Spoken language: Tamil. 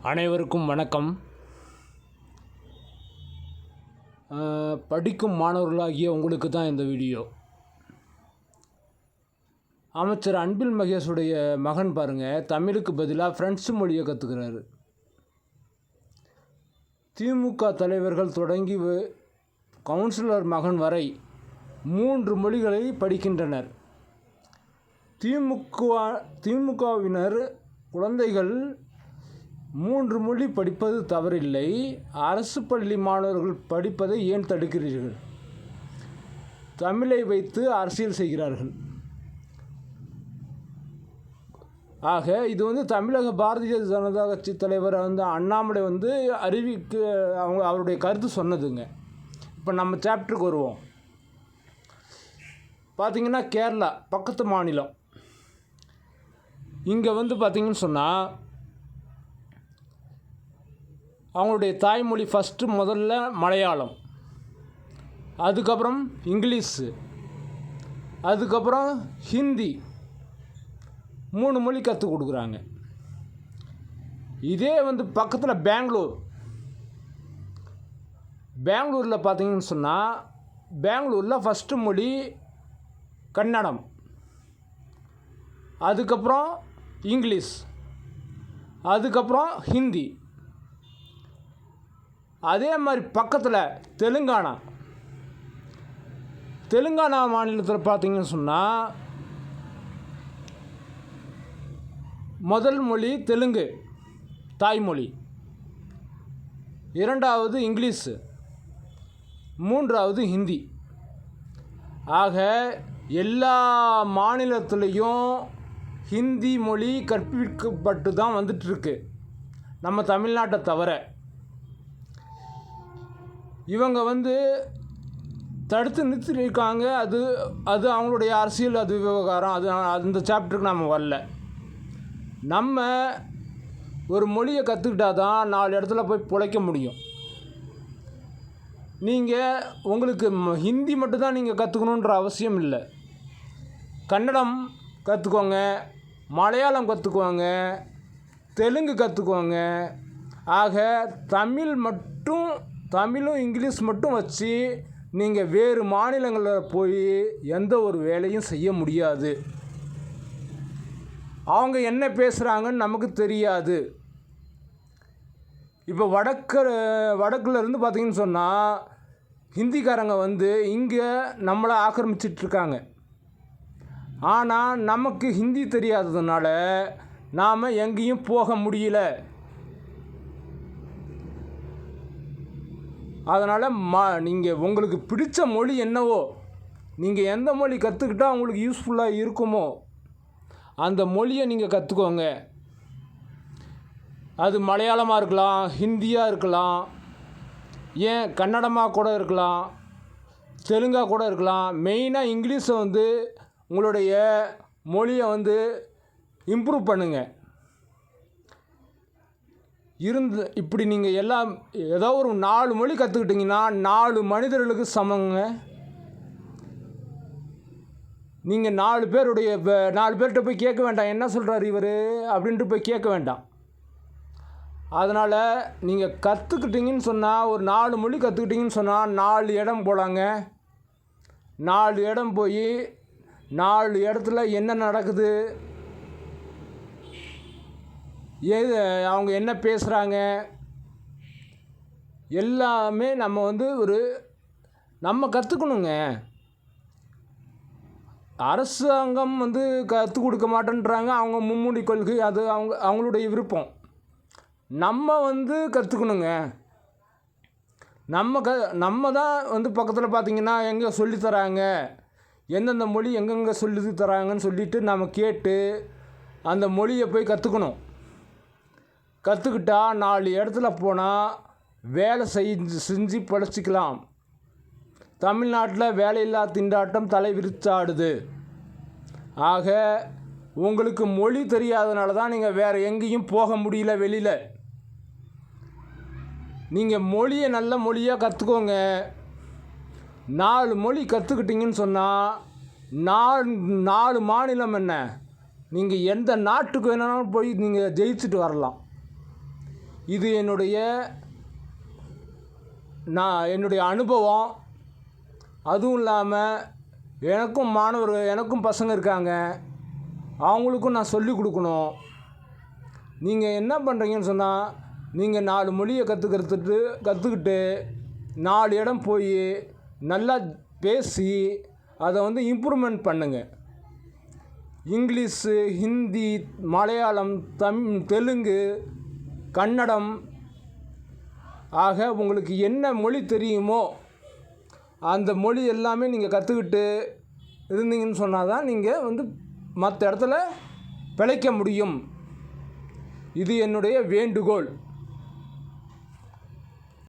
அனைவருக்கும் வணக்கம். படிக்கும் மாணவர்களாகிய உங்களுக்கு தான் இந்த வீடியோ. அமைச்சர் அன்பில் மகேஷுடைய மகன் பாருங்கள், தமிழுக்கு பதிலாக ஃப்ரெஞ்சு மொழியை கற்றுக்கிறாரு. திமுக தலைவர்கள் தொடங்கி கவுன்சிலர் மகன் வரை 3 மொழிகளை படிக்கின்றனர். திமுகவினர் குழந்தைகள் 3 மொழி படிப்பது தவறில்லை. அரசு பள்ளி மாணவர்கள் படிப்பதை ஏன் தடுக்கிறீர்கள்? தமிழை வைத்து அரசியல் செய்கிறார்கள். ஆக இது தமிழக பாரதிய ஜனதா கட்சி தலைவர் அண்ணாமலை அவருடைய கருத்து சொன்னதுங்க. இப்போ நம்ம சாப்டருக்கு வருவோம். பார்த்திங்கன்னா கேரளா பக்கத்து மாநிலம். இங்கே பார்த்திங்கன்னு சொன்னால் அவங்களுடைய தாய்மொழி முதல்ல மலையாளம், அதுக்கப்புறம் இங்கிலீஷு, அதுக்கப்புறம் ஹிந்தி, 3 மொழி கற்றுக் கொடுக்குறாங்க. இதே பக்கத்தில் பெங்களூரில் பார்த்தீங்கன்னு சொன்னால் பெங்களூரில் ஃபஸ்ட்டு மொழி கன்னடம், அதுக்கப்புறம் இங்கிலீஷ், அதுக்கப்புறம் ஹிந்தி. அதே மாதிரி பக்கத்தில் தெலுங்கானா மாநிலத்தில் பார்த்தீங்கன்னு சொன்னால் முதல் மொழி தெலுங்கு தாய்மொழி, 2வது இங்கிலீஷு, 3வது ஹிந்தி. ஆக எல்லா மாநிலத்துலேயும் ஹிந்தி மொழி கற்பிக்கப்பட்டு தான் வந்துட்டுருக்கு, நம்ம தமிழ்நாட்டை தவிர. இவங்க தடுத்து நிறுத்திருக்காங்க. அது அவங்களுடைய அரசியல், அது விவகாரம். அது அந்த சாப்டருக்கு நம்ம வரல. நம்ம ஒரு மொழியை கற்றுக்கிட்டா தான் 4 இடத்துல போய் பிழைக்க முடியும். உங்களுக்கு ஹிந்தி மட்டும்தான் நீங்கள் கற்றுக்கணுன்ற அவசியம் இல்லை. கன்னடம் கற்றுக்கோங்க, மலையாளம் கற்றுக்குவாங்க, தெலுங்கு கற்றுக்குவாங்க. ஆக தமிழும் இங்கிலீஷ் மட்டும் வச்சு நீங்கள் வேறு மாநிலங்களில் போய் எந்த ஒரு வேலையும் செய்ய முடியாது. அவங்க என்ன பேசுகிறாங்கன்னு நமக்கு தெரியாது. இப்போ வடக்கில் இருந்து பார்த்திங்கன்னு சொன்னால் ஹிந்திக்காரங்க இங்கே நம்மளை ஆக்கிரமிச்சிட்ருக்காங்க. ஆனால் நமக்கு ஹிந்தி தெரியாததுனால நாம் எங்கேயும் போக முடியல. அதனால் உங்களுக்கு பிடிச்ச மொழி என்னவோ, நீங்கள் எந்த மொழி கற்றுக்கிட்டால் உங்களுக்கு யூஸ்ஃபுல்லாக இருக்குமோ அந்த மொழியை நீங்கள் கற்றுக்கோங்க. அது மலையாளமாக இருக்கலாம், ஹிந்தியாக இருக்கலாம், ஏன் கன்னடமாக கூட இருக்கலாம், தெலுங்காக கூட இருக்கலாம். மெயினாக இங்கிலீஷை உங்களுடைய மொழியை இம்ப்ரூவ் பண்ணுங்கள். இப்படி நீங்கள் ஏதோ ஒரு 4 மொழி கற்றுக்கிட்டிங்கன்னா 4 மனிதர்களுக்கு சமங்க. நீங்கள் 4 பேர்கிட்ட போய் கேட்க வேண்டாம், என்ன சொல்கிறார் இவர் அப்படின்ட்டு போய் கேட்க வேண்டாம். அதனால் நீங்கள் கற்றுக்கிட்டிங்கன்னு சொன்னால், ஒரு 4 மொழி கற்றுக்கிட்டிங்கன்னு சொன்னால் 4 இடம் போகலாங்க. 4 இடம் போய் 4 இடத்துல என்ன நடக்குது, அவங்க என்ன பேசுகிறாங்க, எல்லாமே நம்ம நம்ம கற்றுக்கணுங்க. அரசாங்கம் கற்றுக் கொடுக்க மாட்டேன்றாங்க. அவங்க மும்மொழி கொள்கை, அது அவங்களுடைய விருப்பம். நம்ம கற்றுக்கணுங்க. நம்ம தான் பக்கத்தில் பார்த்திங்கன்னா எங்கே சொல்லித்தராங்க, எந்தெந்த மொழி எங்கெங்கே சொல்லி தராங்கன்னு சொல்லிவிட்டு நம்ம கேட்டு அந்த மொழியை போய் கற்றுக்கணும். கற்றுக்கிட்டா 4 இடத்துல போனால் வேலை செஞ்சு பிழைச்சிக்கலாம். தமிழ்நாட்டில் வேலையில்லா திண்டாட்டம் தலை விரிச்சாடுது. ஆக உங்களுக்கு மொழி தெரியாதனால தான் நீங்கள் வேறு எங்கேயும் போக முடியல வெளியில். நீங்கள் மொழியை நல்ல மொழியாக கற்றுக்கோங்க. 4 மொழி கற்றுக்கிட்டிங்கன்னு சொன்னால் 4 மாநிலம் என்ன, நீங்கள் எந்த நாட்டுக்கு வேணாலும் போய் நீங்கள் ஜெயிச்சுட்டு வரலாம். இது என்னுடைய அனுபவம். அதுவும் இல்லாமல் எனக்கும் பசங்க இருக்காங்க, அவங்களுக்கும் நான் சொல்லிக் கொடுக்கணும். நீங்கள் என்ன பண்ணுறீங்கன்னு சொன்னால், நீங்கள் 4 மொழியை கற்றுக்கிட்டு 4 இடம் போய் நல்லா பேசி அதை இம்ப்ரூவ்மெண்ட் பண்ணுங்கள். இங்கிலீஷு, ஹிந்தி, மலையாளம், தெலுங்கு, கன்னடம் ஆக உங்களுக்கு என்ன மொழி தெரியுமோ அந்த மொழி எல்லாமே நீங்கள் கற்றுக்கிட்டு இருந்தீங்கன்னு சொன்னால் தான் நீங்கள் மற்ற இடத்துல பிழைக்க முடியும். இது என்னுடைய வேண்டுகோள்.